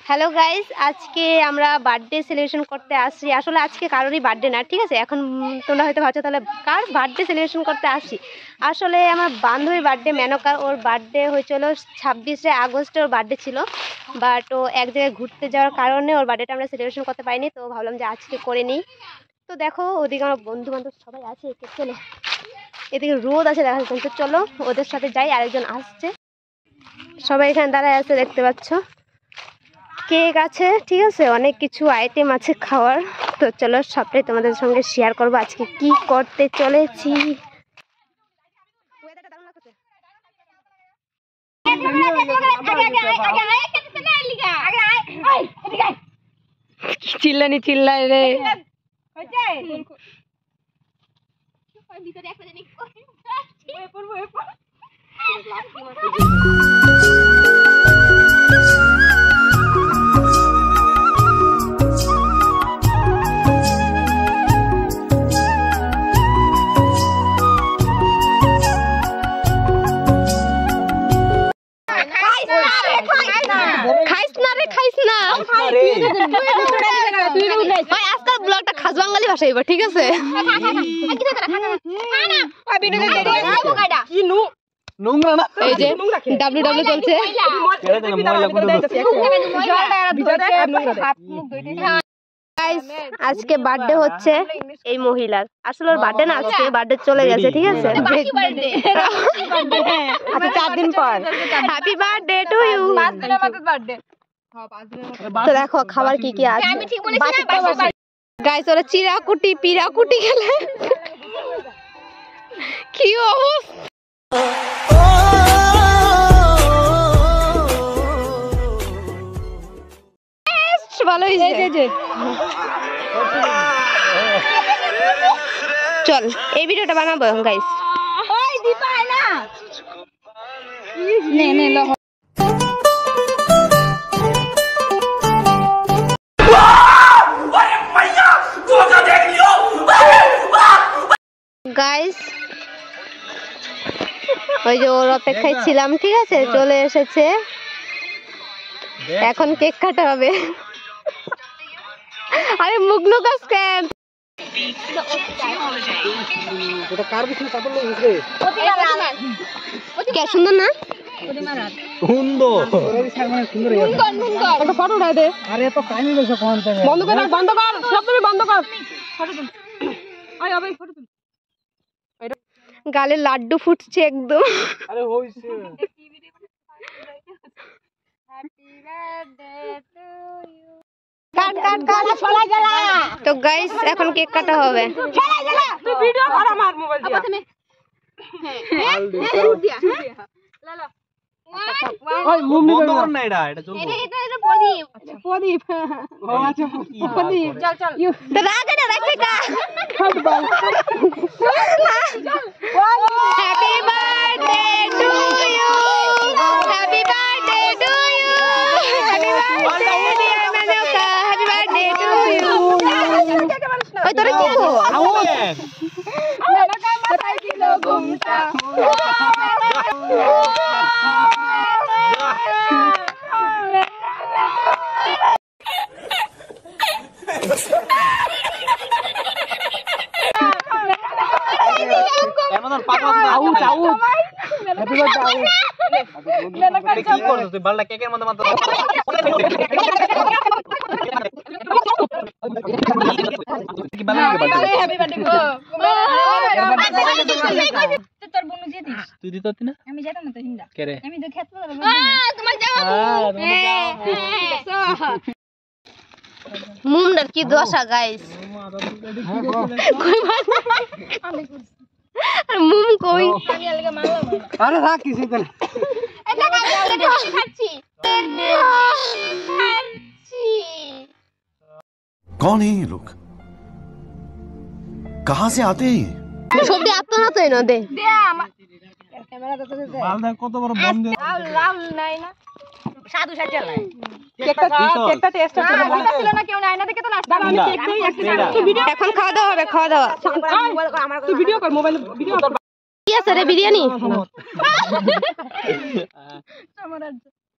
Hello guys, আজকে আমরা birthday celebration করতে আসছি। আসলে আজকে কারোরই বার্থডে না, ঠিক আছে? এখন তোমরা হয়তো ভাবছো তাহলে কার বার্থডে সেলিব্রেশন করতে আসছি। আসলে আমার বান্ধবীর বার্থডে, মেনকার। ওর বার্থডে হয়েছিল 26শে আগস্টে, ওর বার্থডে ছিল। বাট ও এক জায়গায় ঘুরতে যাওয়ার কারণে ওর বার্থডেটা আমরা সেলিব্রেশন করতে পারিনি, তো ভাবলাম যে আজকে করে নিই। তো দেখো ওদিকে আমার বন্ধু বান্ধব সবাই আছে, চলো এদিকে রোদ আছে দেখা যাচ্ছে, চলো ওদের সাথে যাই। আরেকজন আসছে, সবাই এখানে দাঁড়ায় আছে, দেখতে পাচ্ছ। কেক আছে, ঠিক আছে, অনেক কিছু আইটেম আছে খাওয়ার। তো চলো সবটাই তোমাদের সঙ্গে শেয়ার করবো আজকে কি করতে চলেছি। চিল্লানি চিল্লাই রে। আজকাল ব্লগটা খাস বাঙালি ভাষায়, ঠিক আছে? এই যে ডাব্লিউ চলছে। আজকে বার্থডে হচ্ছে এই মহিলার। আসলে ওর বার্থডে না, আজকে বার্থডে চলে গেছে, ঠিক আছে? আচ্ছা 4 দিন পর। Happy birthday to you. তো দেখো খাবার কি কি আছে গাইস। ওরা চিরাকুটি পিরাকুটি খেলে, কি অবস্থা, ভালো হয়েছে। চল এই ভিডিওটা বানাবো গাইস। গাইস ওই যে ওর অপেক্ষায় ছিলাম, ঠিক আছে? চলে এসেছে, এখন কেক কাটা হবে। আরে মুগনু কাজ কেন? কে সুন্দর না? গালে লাড্ডু ফুটছে একদম। তো গাইস এখন কেক কাটা হবে। মুমডার কি দশা গাইস, মুম কই? আরে রাখ কিছু তো না। এটা খাচ্ছি। कौन है ये लोग? कहाँ से आते हैं? সবটি আত্ম না তো এনো দে। মালদা কত বড় বন্ধ লাল নাই না সাধু সাথে লাই কেকটা টেস্ট আছে না কেউ নাই না দেখে তো নাস্তা আমি কেকটাই একটা ভিডিও এখন খাওয়া দাওয়া হবে, খাওয়া দাওয়া। তুই ভিডিও কর, মোবাইলে ভিডিও কর। কি আছে রে বিরিয়ানি?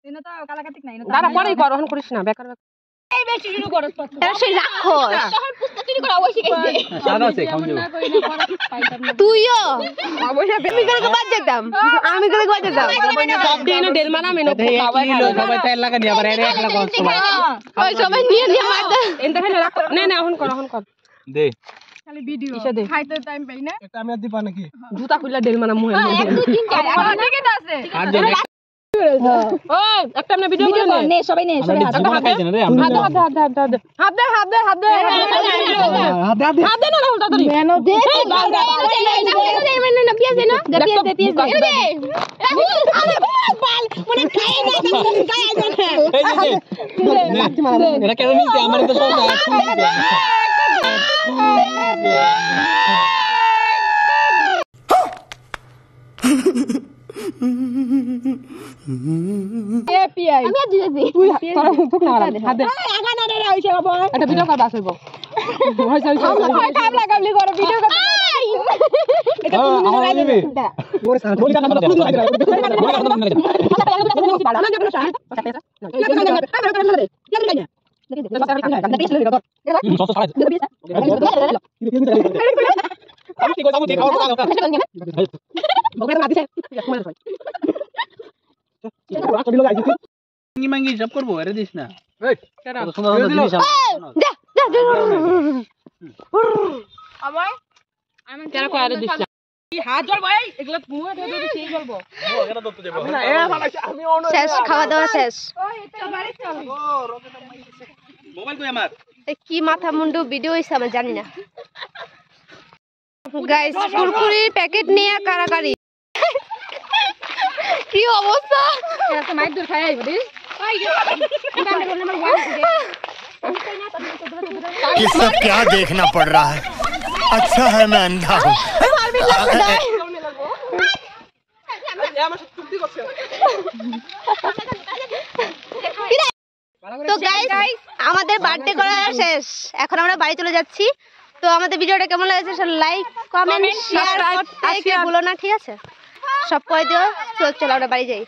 এনে তো কালাকাতিক নাই দাঁড়া পরেই কর এখন করিস না বেকার বেকার এই বেশি শুরু করস এটা সেই রাক্ষস তখন পুস্তা চুরি করা অবশ্যই গেছে সাদা আছে খাও দেব তুইও আমি করে বাদ যেতাম আমি করে বাদ যেতাম এনে ডেল মারা মেনো সবাই তাই লাগা নি আবার এর এক লাগা সবাই ওই সবাই নিয়ে নিয়ে মার দে এনটা হেলে রাখ না না এখন কর দে খালি ভিডিও ইসে দে খাইতে টাইম পাই না একটা আমি আর দিবা নাকি জুতা খুললা ডেল মারা মুহে 1 2 3 4 এখন ঠিকই তো আছে আর জন ওই একটা আমরা ভিডিও করে নে নে সবাই নে সবাই হাত জীবন খাইছে না রে আমরা হাত দে না উল্টা ধরি মেনো দে এরা কেন নিছে আমার তো সব এপিআই আমি আর দিতেছি তুই তোরা ফুক না হাত দে আগানা রে হইছে বাবা একটা ভিডিও কর বাস হইব হইছে কামলা কামলি করে ভিডিও করতে এটা তুমি লাগাই দিবি ওরে সারা বলি কাটা বলি মাঙ্গি সব করবো আরে দিস না সুন্দর সুন্দর জিনিস আমার কেন কয় আরে দিস না হাত জল ভাই এগুলা মুহে ধরে ধরে সেই বলবো শেষ খাওয়া দাওয়া শেষ মোবাইল কই আমার কি মাথা মুন্ডু ভিডিও হইছে আমি জানি না গাইস কুরকুরির প্যাকেট নিয়ে কারাকারি কি অবস্থা তো মাইক দূর খাই আইবো দিস ये सब क्या देखना पड़ रहा है अच्छा है मैं अंधा हूँ তো গাইস আমাদের বার্থডে করা শেষ এখন আমরা বাড়ি চলে যাচ্ছি তো আমাদের ভিডিওটা কেমন লেগেছে লাইক কমেন্ট শেয়ার করতে ভুলো না ঠিক আছে সব করে দিও চলো আমরা বাড়ি যাই